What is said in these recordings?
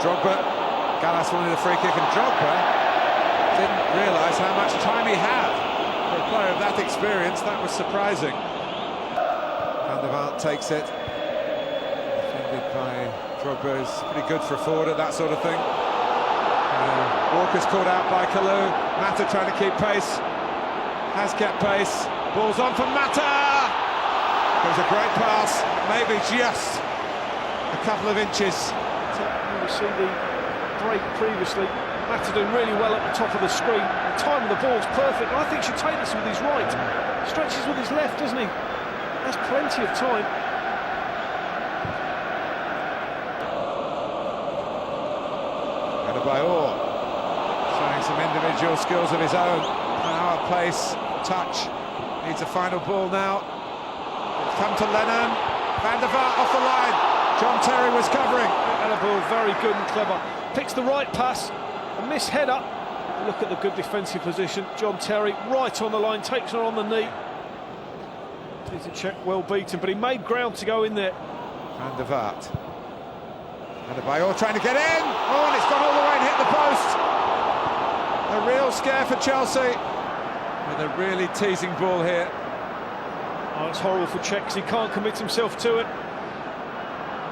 Drogba. Gallas wanted a free kick, and Drogba didn't realise how much time he had. For a player of that experience, that was surprising. Van der Vaart takes it. Defended by Drogba is pretty good for a forward at that sort of thing. Walker's caught out by Kalou. Mata trying to keep pace. Has kept pace. Ball's on for Mata! There's a great pass, maybe just a couple of inches. You see the break previously. Mata doing really well at the top of the screen. The time of the ball's perfect. I think he should take this with his right. Stretches with his left, doesn't he? That's plenty of time. Adebayor showing some individual skills of his own. Power, pace, touch. Needs a final ball now. It's come to Lennon. Van der Vaart off the line. John Terry was covering. Adebayor very good and clever. Picks the right pass. A miss header. Look at the good defensive position. John Terry right on the line, takes her on the knee. Needs a check, well beaten, but he made ground to go in there. Van der Vaart. Adebayor trying to get in. Oh, and it's gone all the way and hit the post. A real scare for Chelsea. With a really teasing ball here. Oh, it's horrible for Czech because he can't commit himself to it.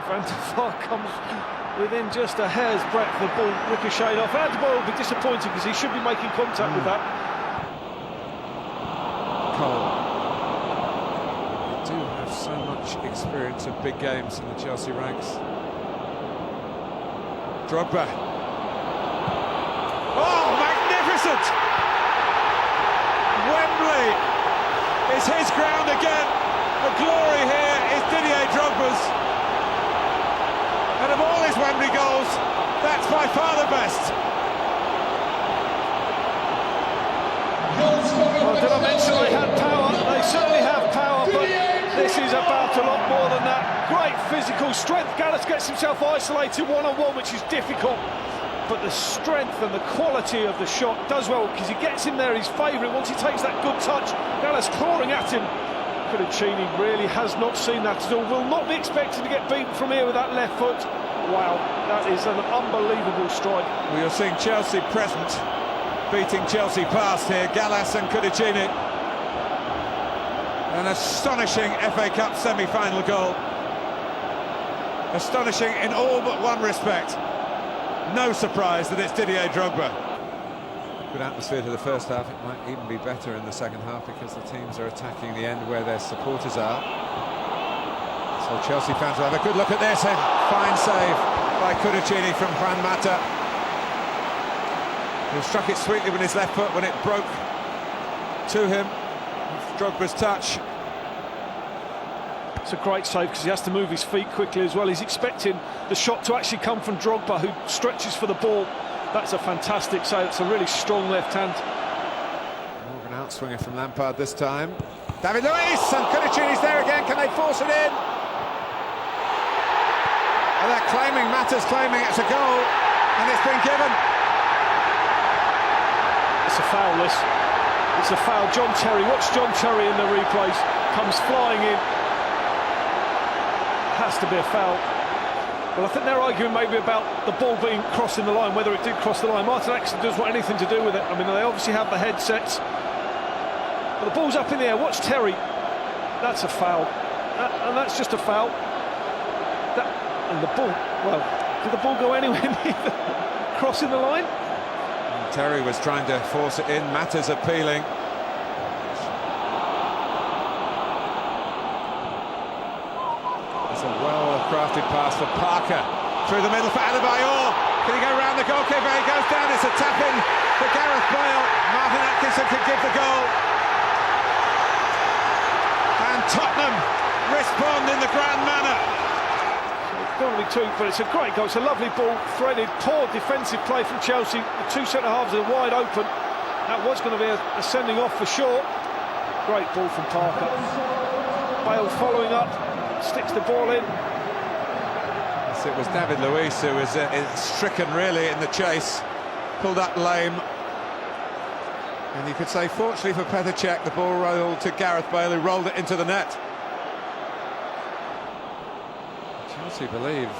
Van der Vaart comes within just a hair's breadth of the ball ricocheted off. Adebayor will be disappointed because he should be making contact with that. Cole. They do have so much experience of big games in the Chelsea ranks. Drogba. Oh, magnificent! Wembley is his ground again. The glory here is Didier Drogba's. And of all his Wembley goals, that's by far the best. Well, did I mention they had power? They certainly have power, but this is about a lot more than that. Great physical strength. Gallas gets himself isolated one-on-one, which is difficult. But the strength and the quality of the shot does well, because he gets in there, his favourite. Once he takes that good touch, Gallas clawing at him. Cudicini really has not seen that at all. Will not be expected to get beaten from here with that left foot. Wow, that is an unbelievable strike. We are seeing Chelsea present, beating Chelsea past here. Gallas and Cudicini. An astonishing FA Cup semi-final goal. Astonishing in all but one respect. No surprise that it's Didier Drogba. Good atmosphere to the first half. It might even be better in the second half because the teams are attacking the end where their supporters are. So Chelsea fans will have a good look at this. A fine save by Cudicini from Juan Mata. He struck it sweetly with his left foot when it broke to him. Drogba's touch. It's a great save because he has to move his feet quickly as well. He's expecting the shot to actually come from Drogba, who stretches for the ball. That's a fantastic save. It's a really strong left hand. Morgan outswinger from Lampard this time. David Luiz, and Cudicini's there again. Can they force it in? And they're claiming, Mata's claiming it's a goal, and it's been given. It's a foul, this. It's a foul. John Terry, watch John Terry in the replays. Comes flying in. Has to be a foul. Well, I think they're arguing maybe about the ball being crossing the line, whether it did cross the line. Martin Atkinson doesn't want anything to do with it. I mean, they obviously have the headsets. But the ball's up in the air. Watch Terry. That's a foul. And that's just a foul. And the ball, well, did the ball go anywhere near crossing the line? And Terry was trying to force it in. Mata's appealing. It's a well-crafted pass for Parker. Through the middle for Adebayor. Can he go round the goalkeeper? He goes down. It's a tap-in for Gareth Bale. Martin Atkinson could give the goal. And Tottenham respond in the grand manner. It's going to be two, but it's a great goal. It's a lovely ball, threaded. Poor defensive play from Chelsea. The two centre-halves are wide open. That was going to be a sending off for sure. Great ball from Parker. Bale following up. Sticks the ball in. Yes, it was David Luiz who was stricken really in the chase, pulled up lame, and you could say fortunately for Petr Cech the ball rolled to Gareth Bale, who rolled it into the net. Chelsea believe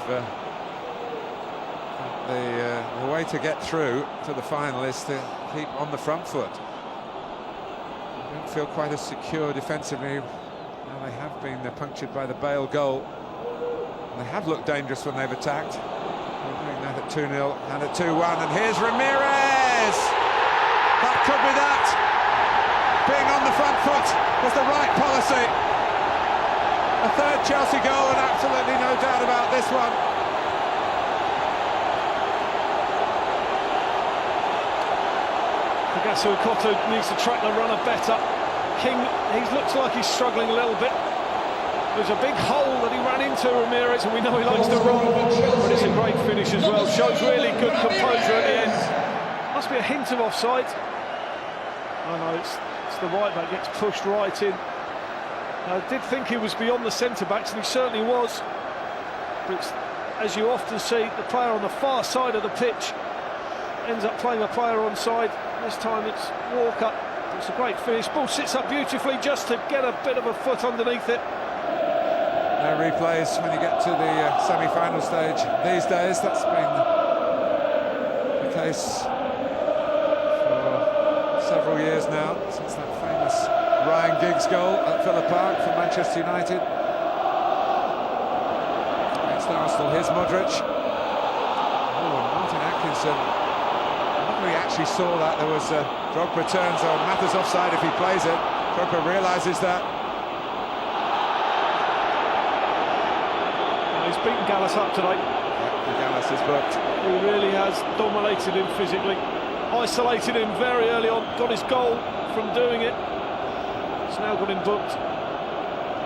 the way to get through to the final is to keep on the front foot. They don't feel quite as secure defensively. Now they have been punctured by the Bale goal. And they have looked dangerous when they've attacked. They're doing that at 2-0 and at 2-1. And here's Ramirez! That could be that. Being on the front foot was the right policy. A third Chelsea goal, and absolutely no doubt about this one. Koto needs to track the runner better. King, he looks like he's struggling a little bit. There's a big hole that he ran into, Ramirez, and we know he likes to run, but it's a great finish as well. Shows really good composure at the end. Must be a hint of offside. I know, it's the right back, gets pushed right in. I did think he was beyond the centre-backs, and he certainly was. But it's, as you often see, the player on the far side of the pitch ends up playing a player onside. This time it's Walker. It's a great finish. Ball sits up beautifully just to get a bit of a foot underneath it. No replays when you get to the semi-final stage these days. That's been the case for several years now, since that famous Ryan Giggs goal at Villa Park for Manchester United against Arsenal. Here's Modric. Oh, and Martin Atkinson. I don't know if he actually saw that. There was Drogba turns on. Matters offside if he plays it. Drogba realises that. He's beaten Gallas up today. Yeah, Gallas is booked. He really has dominated him physically. Isolated him very early on. Got his goal from doing it. It's now got him booked.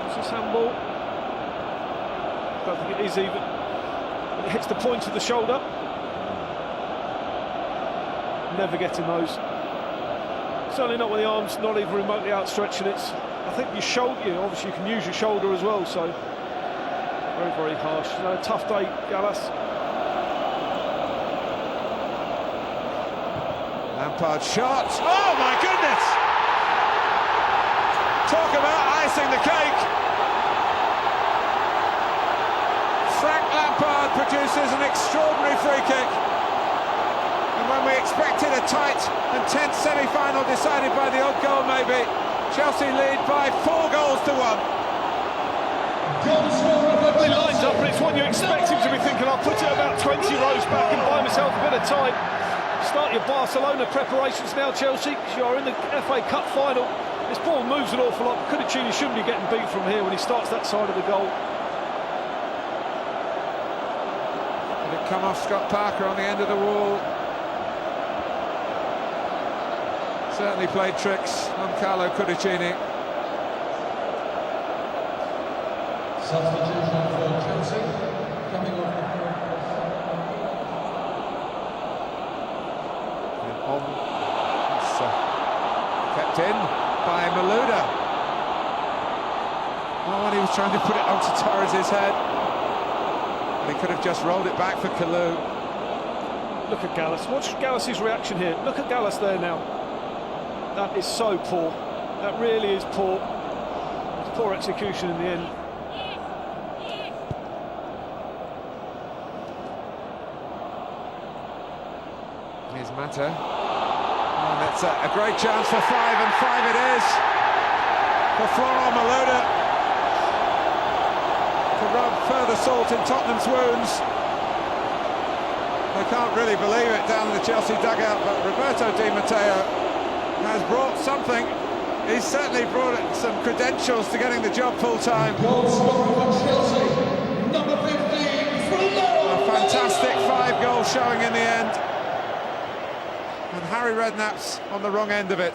Is this handball? I don't think it is even. It hits the point of the shoulder. Never getting those. Certainly not with the arms, not even remotely outstretching it. I think your shoulder, obviously you can use your shoulder as well, so very, very harsh. Tough day, Gallas. Lampard shot. Oh my goodness! Talk about icing the cake. Frank Lampard produces an extraordinary free kick. And when we expected a tight and tense semi-final decided by the odd goal maybe, Chelsea lead by 4 goals to 1. He lines up, but it's one you expect him to be thinking, I'll put it about 20 rows back and buy myself a bit of time. Start your Barcelona preparations now, Chelsea, because you are in the FA Cup final. This ball moves an awful lot. Cudicini shouldn't be getting beat from here when he starts that side of the goal. Did it come off Scott Parker on the end of the wall? Certainly played tricks on Carlo Cudicini. Substitution for Chelsea, coming off the field. And on, it's kept in by Malouda. Oh, and he was trying to put it onto Torres' head. And he could have just rolled it back for Kalou. Look at Gallas. Watch Gallas' reaction here. Look at Gallas there now. That is so poor. That really is poor. It's poor execution in the end. Here's Mata. And it's a great chance for 5, and 5 it is for Florent Malouda to rub further salt in Tottenham's wounds. I can't really believe it down in the Chelsea dugout, but Roberto Di Matteo has brought something. He's certainly brought some credentials to getting the job full-time. Goal scorer for Chelsea, number 15, A fantastic 5-goal showing in the end. And Harry Redknapp's on the wrong end of it.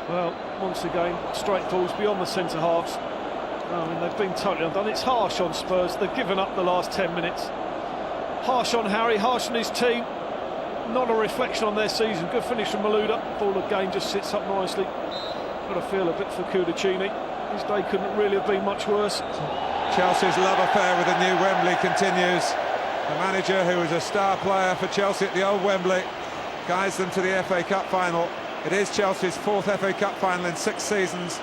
Well, once again, straight balls beyond the centre halves. I mean, they've been totally undone. It's harsh on Spurs. They've given up the last 10 minutes. Harsh on Harry, harsh on his team. Not a reflection on their season. Good finish from Malouda. Ball again just sits up nicely. Got to feel a bit for Cudicini. His day couldn't really have been much worse. Chelsea's love affair with the new Wembley continues. The manager, who was a star player for Chelsea at the old Wembley, guides them to the FA Cup final. It is Chelsea's 4th FA Cup final in 6 seasons.